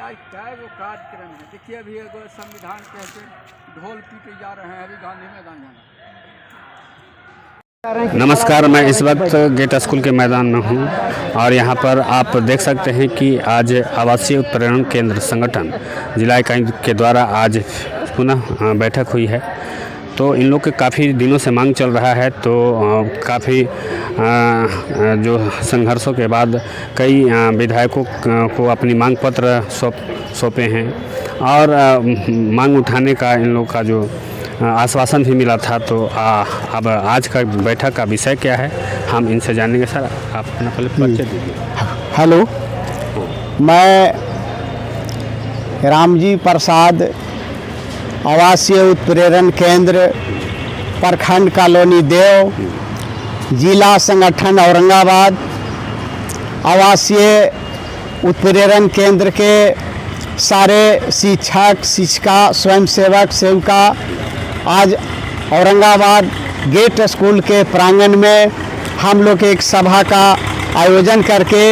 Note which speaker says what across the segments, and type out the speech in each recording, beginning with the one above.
Speaker 1: आज कई गो कार्यक्रम है। देखिए अभी एगो संविधान कहते ढोल पीटे जा रहे हैं अभी गांधी मैदान जाना।
Speaker 2: नमस्कार, मैं इस वक्त गेट स्कूल के मैदान में हूं और यहां पर आप देख सकते हैं कि आज आवासीय उत्प्रेरण केंद्र संगठन जिला इकाई के द्वारा आज पुनः बैठक हुई है। तो इन लोग के काफ़ी दिनों से मांग चल रहा है, तो काफ़ी जो संघर्षों के बाद कई विधायकों को अपनी मांग पत्र सौंपे हैं और मांग उठाने का इन लोग का जो आश्वासन भी मिला था। तो अब आज का बैठक का विषय क्या है हम इनसे जानेंगे। सर, आप अपना पहले परिचय दीजिए।
Speaker 3: हेलो, मैं रामजी प्रसाद, आवासीय उत्प्रेरण केंद्र प्रखंड कॉलोनी देव, जिला संगठन औरंगाबाद, आवासीय उत्प्रेरण केंद्र के सारे शिक्षक, शिक्षिका, स्वयंसेवक, सेविका आज औरंगाबाद गेट स्कूल के प्रांगण में हम लोग एक सभा का आयोजन करके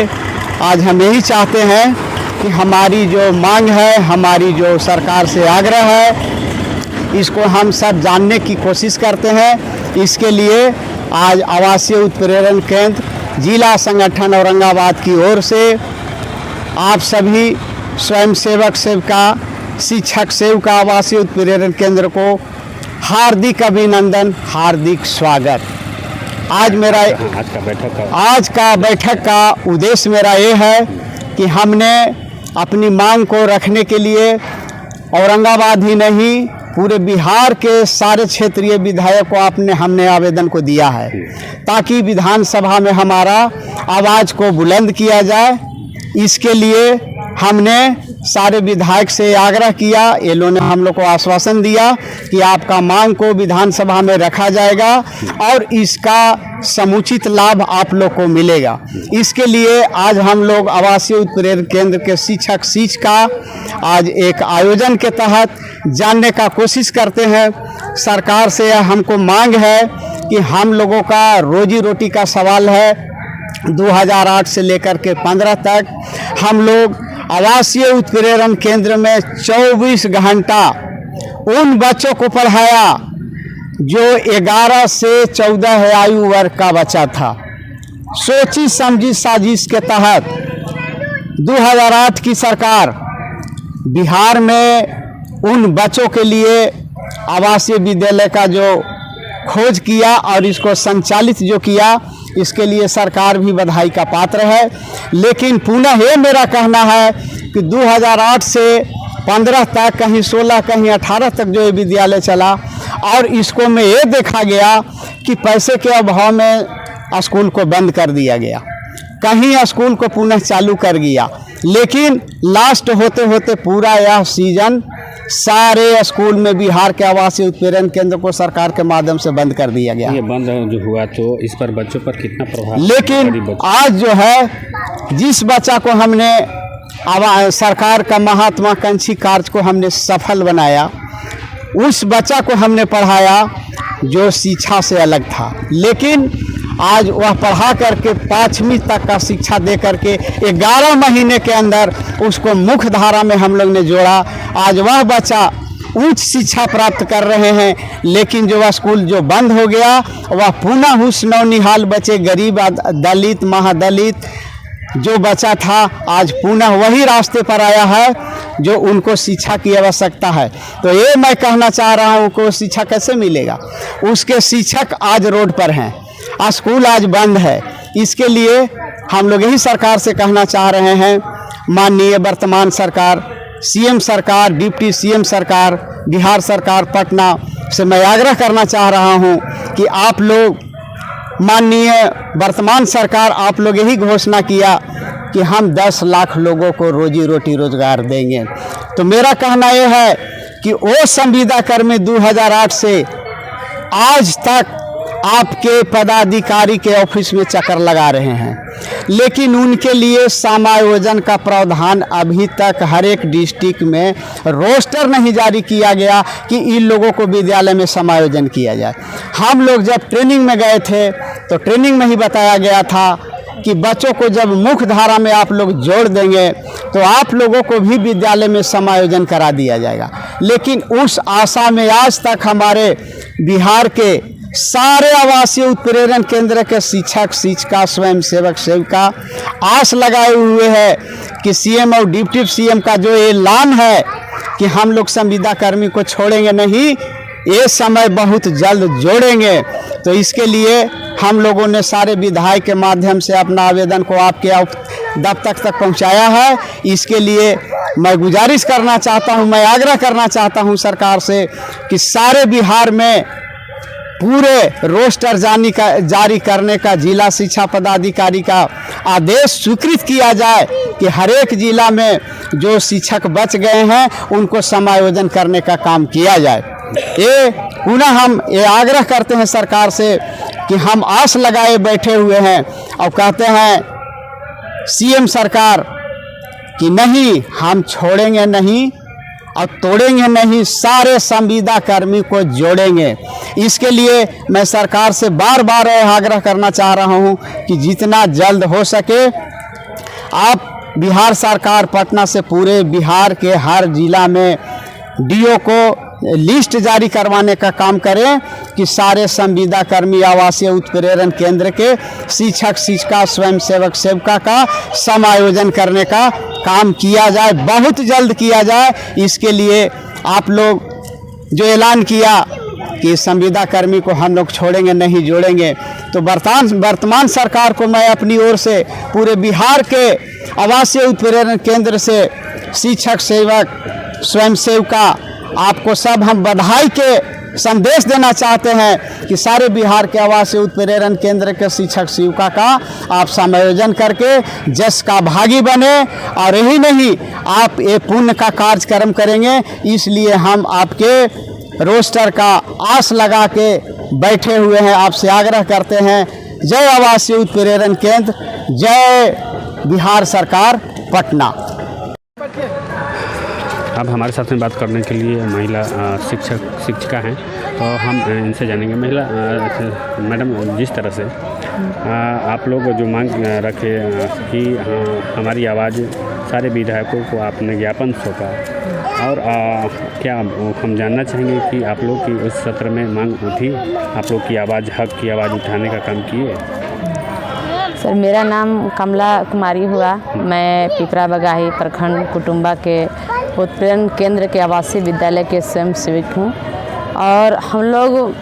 Speaker 3: आज हम यही चाहते हैं कि हमारी जो मांग है, हमारी जो सरकार से आग्रह है, इसको हम सब जानने की कोशिश करते हैं। इसके लिए आज आवासीय उत्प्रेरण केंद्र जिला संगठन औरंगाबाद की ओर से आप सभी स्वयंसेवक, सेविका, शिक्षक, सेविका आवासीय उत्प्रेरण केंद्र को हार्दिक अभिनंदन, हार्दिक स्वागत। आज का बैठक का उद्देश्य मेरा ये है कि हमने अपनी मांग को रखने के लिए औरंगाबाद ही नहीं पूरे बिहार के सारे क्षेत्रीय विधायक को हमने आवेदन को दिया है ताकि विधानसभा में हमारा आवाज़ को बुलंद किया जाए। इसके लिए हमने सारे विधायक से आग्रह किया, ये लोगों ने हम लोग को आश्वासन दिया कि आपका मांग को विधानसभा में रखा जाएगा और इसका समुचित लाभ आप लोग को मिलेगा। इसके लिए आज हम लोग आवासीय उत्प्रेरण केंद्र के शिक्षक, शिक्षिका आज एक आयोजन के तहत जानने का कोशिश करते हैं। सरकार से हमको मांग है कि हम लोगों का रोजी रोटी का सवाल है। 2008 से लेकर के 15 तक हम लोग आवासीय उत्प्रेरण केंद्र में 24 घंटा उन बच्चों को पढ़ाया जो 11 से 14 आयु वर्ग का बच्चा था। सोची समझी साजिश के तहत 2008 की सरकार बिहार में उन बच्चों के लिए आवासीय विद्यालय का जो खोज किया और इसको संचालित जो किया, इसके लिए सरकार भी बधाई का पात्र है। लेकिन पुनः ये मेरा कहना है कि 2008 से 15 तक, कहीं 16, कहीं 18 तक जो ये विद्यालय चला और इसको में ये देखा गया कि पैसे के अभाव में स्कूल को बंद कर दिया गया, कहीं स्कूल को पुनः चालू कर दिया। लेकिन लास्ट होते होते पूरा यह सीजन सारे स्कूल में बिहार के आवासीय उत्प्रेरण केंद्र को सरकार के माध्यम से बंद कर दिया गया।
Speaker 2: ये बंद जो हुआ तो इस पर बच्चों पर कितना प्रभाव?
Speaker 3: लेकिन आज जो है जिस बच्चा को हमने सरकार का महात्माकांक्षी कार्य को हमने सफल बनाया, उस बच्चा को हमने पढ़ाया जो शिक्षा से अलग था। लेकिन आज वह पढ़ा करके 5वीं तक का शिक्षा दे करके 11 महीने के अंदर उसको मुख्य धारा में हम लोग ने जोड़ा। आज वह बच्चा उच्च शिक्षा प्राप्त कर रहे हैं। लेकिन जो वह स्कूल जो बंद हो गया, वह पुनः उस नौनिहाल बच्चे, गरीब, दलित, महादलित जो बच्चा था, आज पुनः वही रास्ते पर आया है जो उनको शिक्षा की आवश्यकता है। तो ये मैं कहना चाह रहा हूँ को शिक्षा कैसे मिलेगा? उसके शिक्षक आज रोड पर हैं, स्कूल आज बंद है। इसके लिए हम लोग यही सरकार से कहना चाह रहे हैं, माननीय वर्तमान सरकार, सीएम सरकार, डिप्टी सीएम सरकार, बिहार सरकार पटना से मैं आग्रह करना चाह रहा हूं कि आप लोग, माननीय वर्तमान सरकार, आप लोग यही घोषणा किया कि हम 10 लाख लोगों को रोजी रोटी रोजगार देंगे। तो मेरा कहना यह है कि वो संविदा कर्मी 2008 से आज तक आपके पदाधिकारी के ऑफिस में चक्कर लगा रहे हैं, लेकिन उनके लिए समायोजन का प्रावधान अभी तक हर एक डिस्ट्रिक्ट में रोस्टर नहीं जारी किया गया कि इन लोगों को विद्यालय में समायोजन किया जाए। हम लोग जब ट्रेनिंग में गए थे तो ट्रेनिंग में ही बताया गया था कि बच्चों को जब मुख्य धारा में आप लोग जोड़ देंगे तो आप लोगों को भी विद्यालय में समायोजन करा दिया जाएगा। लेकिन उस आशा में आज तक हमारे बिहार के सारे आवासीय उत्प्रेरण केंद्र के शिक्षक, शिक्षिका, स्वयं सेवक, सेविका आस लगाए हुए हैं कि सीएम और डिप्टी सीएम का जो ऐलान है कि हम लोग संविदा कर्मी को छोड़ेंगे नहीं, ये समय बहुत जल्द जोड़ेंगे। तो इसके लिए हम लोगों ने सारे विधायक के माध्यम से अपना आवेदन को आपके दफ्तर तक पहुंचाया है। इसके लिए मैं गुजारिश करना चाहता हूं, मैं आग्रह करना चाहता हूं सरकार से कि सारे बिहार में पूरे रोस्टर जारी करने का जिला शिक्षा पदाधिकारी का आदेश स्वीकृत किया जाए कि हर एक जिला में जो शिक्षक बच गए हैं उनको समायोजन करने का काम किया जाए। ये पुनः हम ये आग्रह करते हैं सरकार से कि हम आस लगाए बैठे हुए हैं और कहते हैं सीएम सरकार कि नहीं, हम छोड़ेंगे नहीं और तोड़ेंगे नहीं, सारे संविदा कर्मी को जोड़ेंगे। इसके लिए मैं सरकार से बार बार आग्रह करना चाह रहा हूं कि जितना जल्द हो सके आप बिहार सरकार पटना से पूरे बिहार के हर जिला में डीओ को लिस्ट जारी करवाने का काम करें कि सारे संविदा कर्मी आवासीय उत्प्रेरण केंद्र के शिक्षक, शिक्षिका, स्वयं सेवक, सेविका का समायोजन करने का काम किया जाए, बहुत जल्द किया जाए। इसके लिए आप लोग जो ऐलान किया कि संविदा कर्मी को हम लोग छोड़ेंगे नहीं, जोड़ेंगे, तो वर्तमान सरकार को मैं अपनी ओर से पूरे बिहार के आवासीय उत्प्रेरण केंद्र से शिक्षक, सेवक, स्वयं सेविका, आपको सब हम बधाई के संदेश देना चाहते हैं कि सारे बिहार के आवासीय उत्प्रेरण केंद्र के शिक्षक, शिक्षिका का आप समायोजन करके जस का भागी बने, और यही नहीं आप ये पुण्य का कार्यक्रम करेंगे। इसलिए हम आपके रोस्टर का आस लगा के बैठे हुए हैं, आपसे आग्रह करते हैं। जय आवासीय उत्प्रेरण केंद्र, जय बिहार सरकार पटना।
Speaker 2: अब हमारे साथ में बात करने के लिए महिला शिक्षक, शिक्षिका हैं, तो हम इनसे जानेंगे। महिला मैडम, जिस तरह से आप लोग जो मांग रखे कि हमारी आवाज़ सारे विधायकों को आपने ज्ञापन सौंपा, और क्या हम जानना चाहेंगे कि आप लोग की उस सत्र में मांग उठी, आप लोग की आवाज़, हक की आवाज़ उठाने का काम किए?
Speaker 4: सर, मेरा नाम कमला कुमारी हुआ। मैं पिपरा बगाही प्रखंड कुटुंबा के उत्प्रेरण केंद्र के आवासीय विद्यालय के स्वयं सेवक हूँ, और हम लोग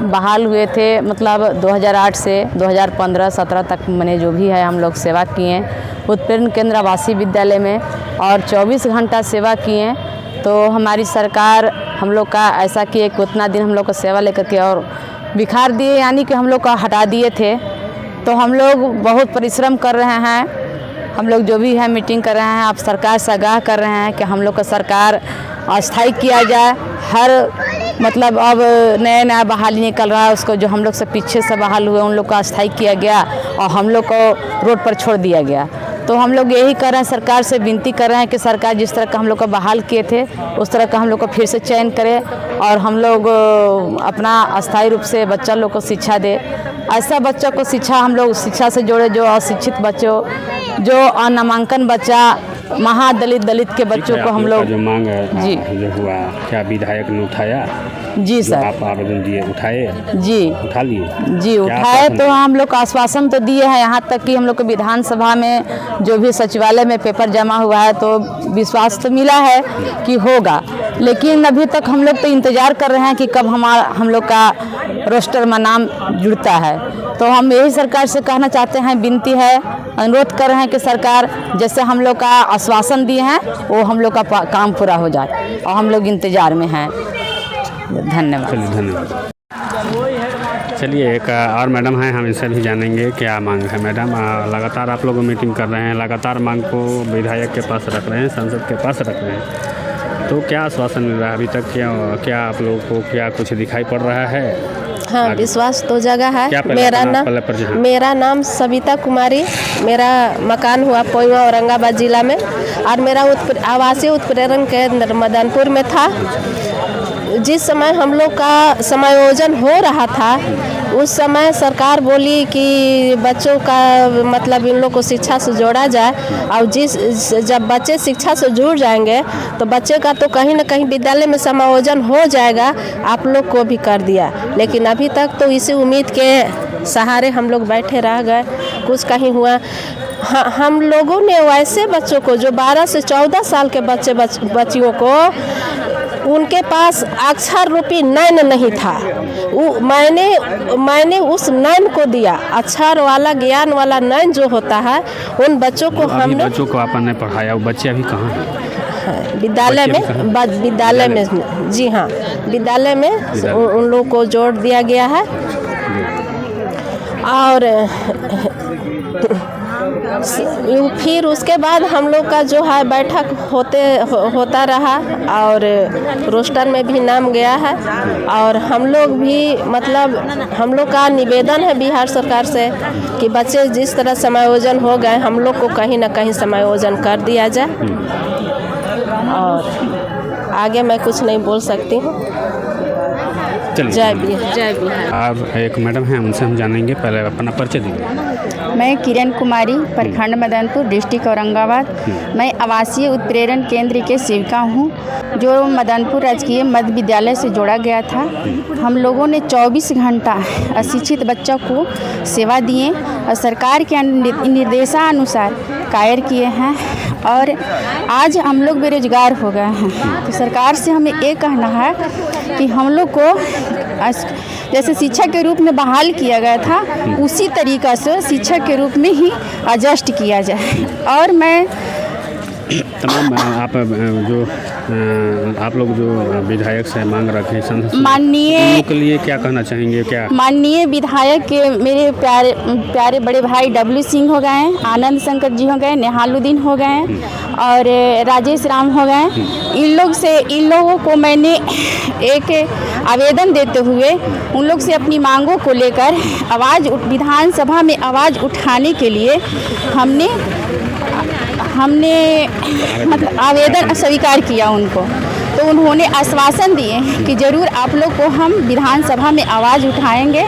Speaker 4: बहाल हुए थे, मतलब 2008 से 2015-17 तक मैंने जो भी है हम लोग सेवा किए उत्प्रेरण केंद्र आवासीय विद्यालय में, और 24 घंटा सेवा किए। तो हमारी सरकार हम लोग का ऐसा किए कि उतना दिन हम लोग को सेवा लेकर के और बिखार दिए, यानी कि हम लोग को हटा दिए थे। तो हम लोग बहुत परिश्रम कर रहे हैं, हम लोग जो भी है मीटिंग कर रहे हैं, आप सरकार से आगाह कर रहे हैं कि हम लोग का सरकार अस्थायी किया जाए। हर मतलब अब नया बहाली निकल रहा है, उसको जो हम लोग से पीछे से बहाल हुए उन लोग को अस्थायी किया गया और हम लोग को रोड पर छोड़ दिया गया। तो हम लोग यही कर रहे हैं, सरकार से विनती कर रहे हैं कि सरकार जिस तरह का हम लोग को बहाल किए थे उस तरह का हम लोग को फिर से चयन करे और हम लोग अपना अस्थायी रूप से बच्चा लोग को शिक्षा दे। ऐसा बच्चों को शिक्षा हम लोग शिक्षा से जोड़े, जो अशिक्षित बच्चों, जो अनामांकन बच्चा, दलित के बच्चों को हम लोग
Speaker 2: जो मांग है
Speaker 4: जी
Speaker 2: जो हुआ, क्या विधायक ने उठाया?
Speaker 4: जी सर,
Speaker 2: आप आवेदन दिए, उठाए?
Speaker 4: जी
Speaker 2: उठा लिए?
Speaker 4: जी उठाए। तो हम लोग को आश्वासन तो दिए हैं, यहाँ तक कि हम लोग को विधानसभा में जो भी सचिवालय में पेपर जमा हुआ है तो विश्वास तो मिला है कि होगा, लेकिन अभी तक हम लोग तो इंतज़ार कर रहे हैं कि कब हम लोग का रोस्टर में नाम जुड़ता है। तो हम यही सरकार से कहना चाहते हैं, विनती है, अनुरोध कर रहे हैं कि सरकार जैसे हम लोग का आश्वासन दिए हैं वो हम लोग का काम पूरा हो जाए, और हम लोग इंतज़ार में हैं। धन्यवाद।
Speaker 2: चलिए, धन्यवाद। चलिए, एक और मैडम हैं, हम इनसे भी जानेंगे क्या मांग है। मैडम, लगातार आप लोग मीटिंग कर रहे हैं, लगातार मांग को विधायक के पास रख रहे हैं, संसद के पास रख रहे हैं, तो क्या आश्वासन मिल रहा है अभी तक? क्या आप लोगों को क्या कुछ दिखाई पड़ रहा है?
Speaker 5: हाँ, विश्वास तो जगह है। मेरा नाम सविता कुमारी, मेरा मकान हुआ पोइवा औरंगाबाद जिला में, और मेरा आवासीय उत्प्रेरण केंद्र मदनपुर में था। जिस समय हम लोग का समायोजन हो रहा था उस समय सरकार बोली कि बच्चों का मतलब इन लोग को शिक्षा से जोड़ा जाए, और जब बच्चे शिक्षा से जुड़ जाएंगे तो बच्चे का तो कहीं ना कहीं विद्यालय में समायोजन हो जाएगा। आप लोग को भी कर दिया, लेकिन अभी तक तो इसी उम्मीद के सहारे हम लोग बैठे रह गए, कुछ कहीं हुआ। हम लोगों ने वैसे बच्चों को जो 12 से 14 साल के बच्चियों को उनके पास अक्षर रूपी नैन नहीं था, मैंने उस नैन को दिया, अक्षर वाला ज्ञान वाला नैन जो होता है उन बच्चों को हमने
Speaker 2: बच्चों को आपने पढ़ाया। वो बच्चे अभी कहाँ हैं?
Speaker 5: विद्यालय में जी हाँ, विद्यालय में उन लोगों को जोड़ दिया गया है। और फिर उसके बाद हम लोग का जो है बैठक होता रहा और रोस्टर में भी नाम गया है। और हम लोग भी मतलब हम लोग का निवेदन है बिहार सरकार से कि बच्चे जिस तरह समायोजन हो गए, हम लोग को कहीं ना कहीं समायोजन कर दिया जाए। और आगे मैं कुछ नहीं बोल सकती हूँ।
Speaker 2: जय बिहार। आप एक मैडम हैं, उनसे हम जानेंगे, पहले अपना परिचय दीजिए।
Speaker 6: मैं किरण कुमारी, प्रखंड मदनपुर, डिस्ट्रिक्ट औरंगाबाद। मैं आवासीय उत्प्रेरण केंद्र के सेविका हूँ, जो मदनपुर राजकीय मध्य विद्यालय से जोड़ा गया था। हम लोगों ने 24 घंटा अशिक्षित बच्चों को सेवा दिए और सरकार के निर्देशानुसार कायर किए हैं, और आज हम लोग बेरोजगार हो गए हैं। तो सरकार से हमें ये कहना है कि हम लोग को जैसे शिक्षक के रूप में बहाल किया गया था, उसी तरीक़ा से शिक्षक के रूप में ही एडजस्ट किया जाए। और मैं
Speaker 2: तमाम आप लोग जो विधायक से मांग रखे हैं,
Speaker 6: माननीय
Speaker 2: के लिए क्या कहना चाहेंगे? क्या
Speaker 6: माननीय विधायक के मेरे प्यारे बड़े भाई डब्ल्यू सिंह हो गए हैं, आनंद शंकर जी हो गए, नेहालुद्दीन हो गए और राजेश राम हो गए। इन लोगों को मैंने एक आवेदन देते हुए उन लोग से अपनी मांगों को लेकर विधानसभा में आवाज़ उठाने के लिए हमने मतलब आवेदन स्वीकार किया उनको। तो उन्होंने आश्वासन दिए कि ज़रूर आप लोग को हम विधानसभा में आवाज़ उठाएंगे,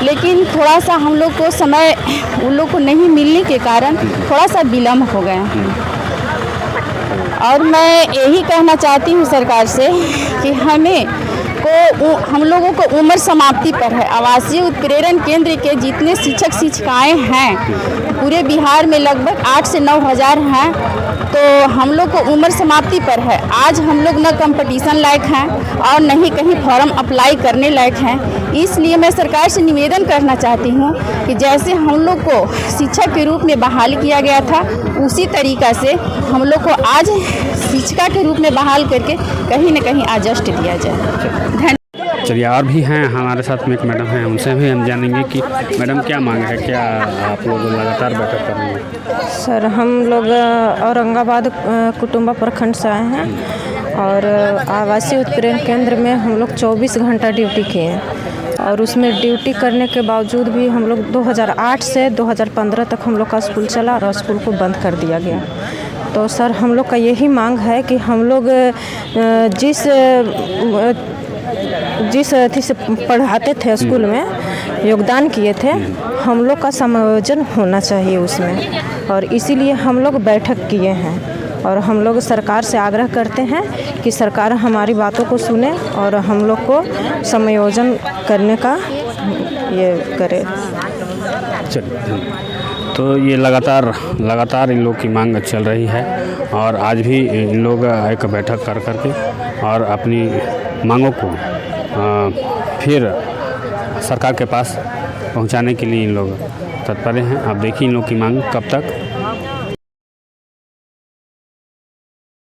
Speaker 6: लेकिन थोड़ा सा हम लोग को समय उन लोग को नहीं मिलने के कारण थोड़ा सा विलम्ब हो गया। और मैं यही कहना चाहती हूँ सरकार से कि हम लोगों को उम्र समाप्ति पर है। आवासीय उत्प्रेरण केंद्र के जितने शिक्षक शिक्षिकाएं हैं पूरे बिहार में लगभग 8 से 9 हज़ार हैं, तो हम लोग को उम्र समाप्ति पर है। आज हम लोग न कंपटीशन लायक हैं और न ही कहीं फॉर्म अप्लाई करने लायक हैं। इसलिए मैं सरकार से निवेदन करना चाहती हूँ कि जैसे हम लोग को शिक्षक के रूप में बहाल किया गया था, उसी तरीक़ा से हम लोग को आज शिक्षिका के रूप में बहाल करके कहीं न कहीं एडजस्ट दिया जाए।
Speaker 2: चलिए, और भी हैं हमारे साथ में, एक मैडम हैं, उनसे भी हम जानेंगे कि मैडम क्या मांग है, क्या आप लोग लगातार बैठक कर रहे हैं?
Speaker 7: सर, हम लोग औरंगाबाद कुटुंबा प्रखंड से आए हैं और आवासीय उत्प्रेरण केंद्र में हम लोग 24 घंटा ड्यूटी किए हैं। और उसमें ड्यूटी करने के बावजूद भी हम लोग 2008 से 2015 तक हम लोग का स्कूल चला और स्कूल को बंद कर दिया गया। तो सर, हम लोग का यही मांग है कि हम लोग जिस अथी से पढ़ाते थे स्कूल में, योगदान किए थे, हम लोग का समायोजन होना चाहिए उसमें। और इसीलिए हम लोग बैठक किए हैं और हम लोग सरकार से आग्रह करते हैं कि सरकार हमारी बातों को सुने और हम लोग को समायोजन करने का ये करे।
Speaker 2: तो ये लगातार इन लोग की मांग चल रही है और आज भी इन लोग एक बैठक कर करके और अपनी मांगों को फिर सरकार के पास पहुंचाने के लिए इन लोग तत्पर हैं। अब देखिए इन लोग की मांग कब तक